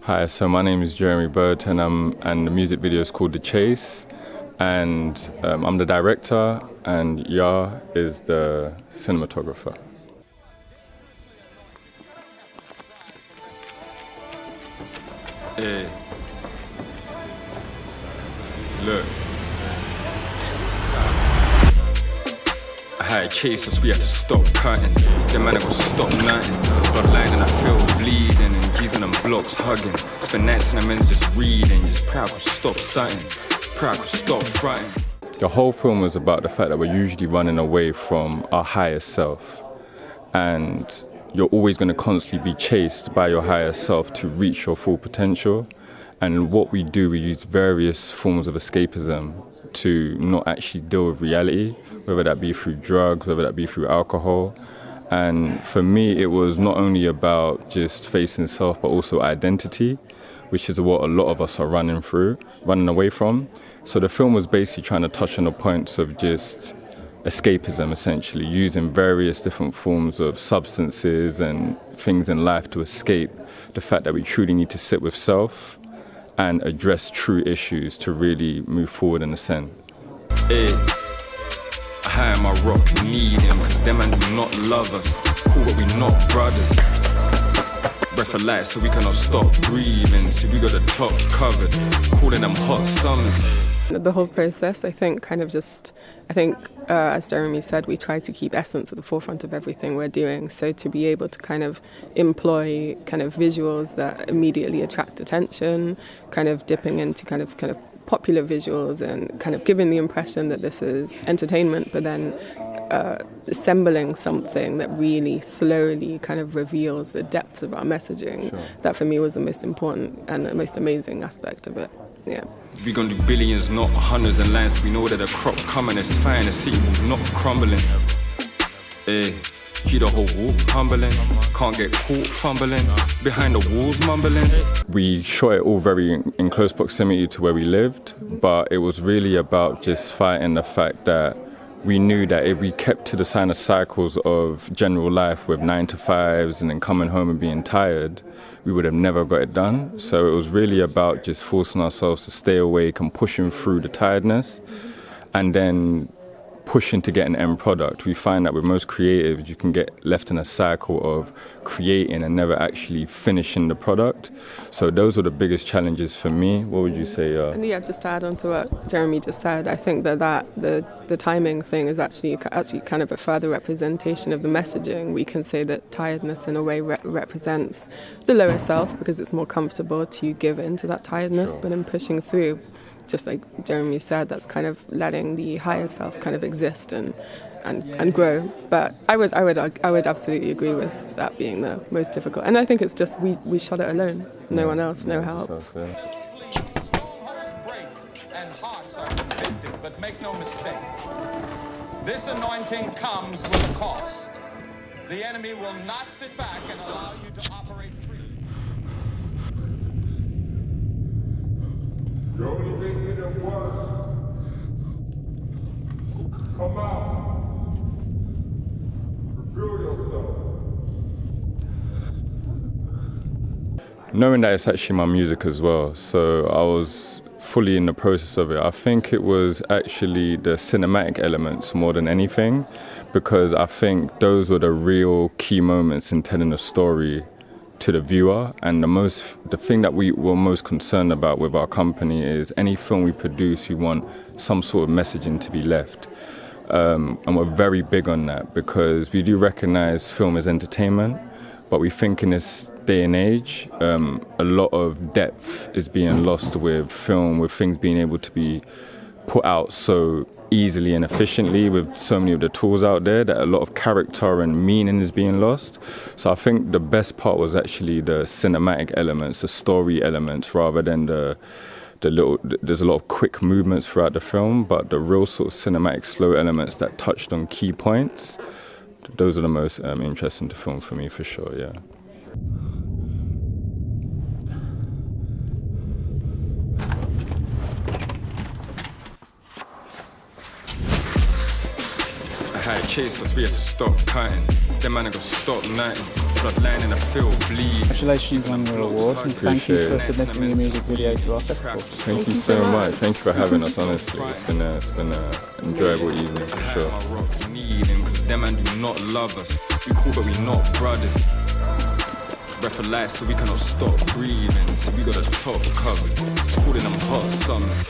Hi, so my name is Jeremy Boateng, and the music video is called The Chase, and I'm the director, and Yaa is the cinematographer. Hey, look. I had chasers, we had to stop cutting. Them man, I got stop nothing. Bloodline and I feel bleeding, and G's on them blocks hugging. Spend nights and the men's just reading. Just proud to stop something. Proud to stop fronting. The whole film was about the fact that we're usually running away from our higher self, and you're always going to constantly be chased by your higher self to reach your full potential. And what we do, we use various forms of escapism to not actually deal with reality, whether that be through drugs, whether that be through alcohol. And for me, it was not only about just facing self, but also identity, which is what a lot of us are running away from. So the film was basically trying to touch on the points of just escapism, essentially, using various different forms of substances and things in life to escape the fact that we truly need to sit with self and address true issues to really move forward in the sense. Hey, high on my rock, need him, cause them man do not love us. Cool, but we not brothers. Breath of life so we cannot stop breathing. See, we got the top covered, calling them hot summers. The whole process, I think, as Jeremy said, we try to keep essence at the forefront of everything we're doing. So to be able to kind of employ kind of visuals that immediately attract attention, kind of dipping into kind of popular visuals and kind of giving the impression that this is entertainment, but then assembling something that really slowly kind of reveals the depth of our messaging. Sure. That for me was the most important and the most amazing aspect of it. Yeah. We gon' do billions, not hundreds and lines. We know that a crop coming is fine. The city was not crumbling. Hey, keep the whole walk humbling. Can't get caught fumbling. Behind the walls mumbling. We shot it all very in close proximity to where we lived, but it was really about just fighting the fact that we knew that if we kept to the kind of cycles of general life with 9 to 5s and then coming home and being tired, we would have never got it done. So it was really about just forcing ourselves to stay awake and pushing through the tiredness and then pushing to get an end product. We find that with most creatives, you can get left in a cycle of creating and never actually finishing the product. So those were the biggest challenges for me. What would you say? Yeah, just to add on to what Jeremy just said, I think that the timing thing is actually kind of a further representation of the messaging. We can say that tiredness in a way represents the lower self because it's more comfortable to give in to that tiredness, Sure. But in pushing through, just like Jeremy said, that's kind of letting the higher self kind of exist and grow. But I would absolutely agree with that being the most difficult. And I think it's just we shot it alone. No one else, no help. Strongholds break and hearts are convicted, but make no mistake. This anointing comes with a cost. The enemy will not sit back and allow you to operate freely. You only think it once. Come out. Reveal yourself. Knowing that it's actually my music as well, so I was fully in the process of it. I think it was actually the cinematic elements more than anything, because I think those were the real key moments in telling a story to the viewer. And the thing that we were most concerned about with our company is any film we produce, we want some sort of messaging to be left. And we're very big on that because we do recognize film as entertainment, but we think in this day and age, a lot of depth is being lost with film, with things being able to be put out so easily and efficiently with so many of the tools out there, that a lot of character and meaning is being lost. So I think the best part was actually the cinematic elements, the story elements, rather than there's a lot of quick movements throughout the film, but the real sort of cinematic slow elements that touched on key points, those are the most interesting to film for me, for sure, yeah. I had chasers, we had to stop cutting. Them man, I got stop nothing. Bloodline in the field, bleed. Congratulations on your award, and thank you for submitting your music video to our festival. Thank you so much. Thank you for having us, honestly. It's been an enjoyable evening for sure. Cause them man do not love us. We cool but we not brothers. Breath of life so we cannot stop breathing. So we got a top covered. Calling them hot summers.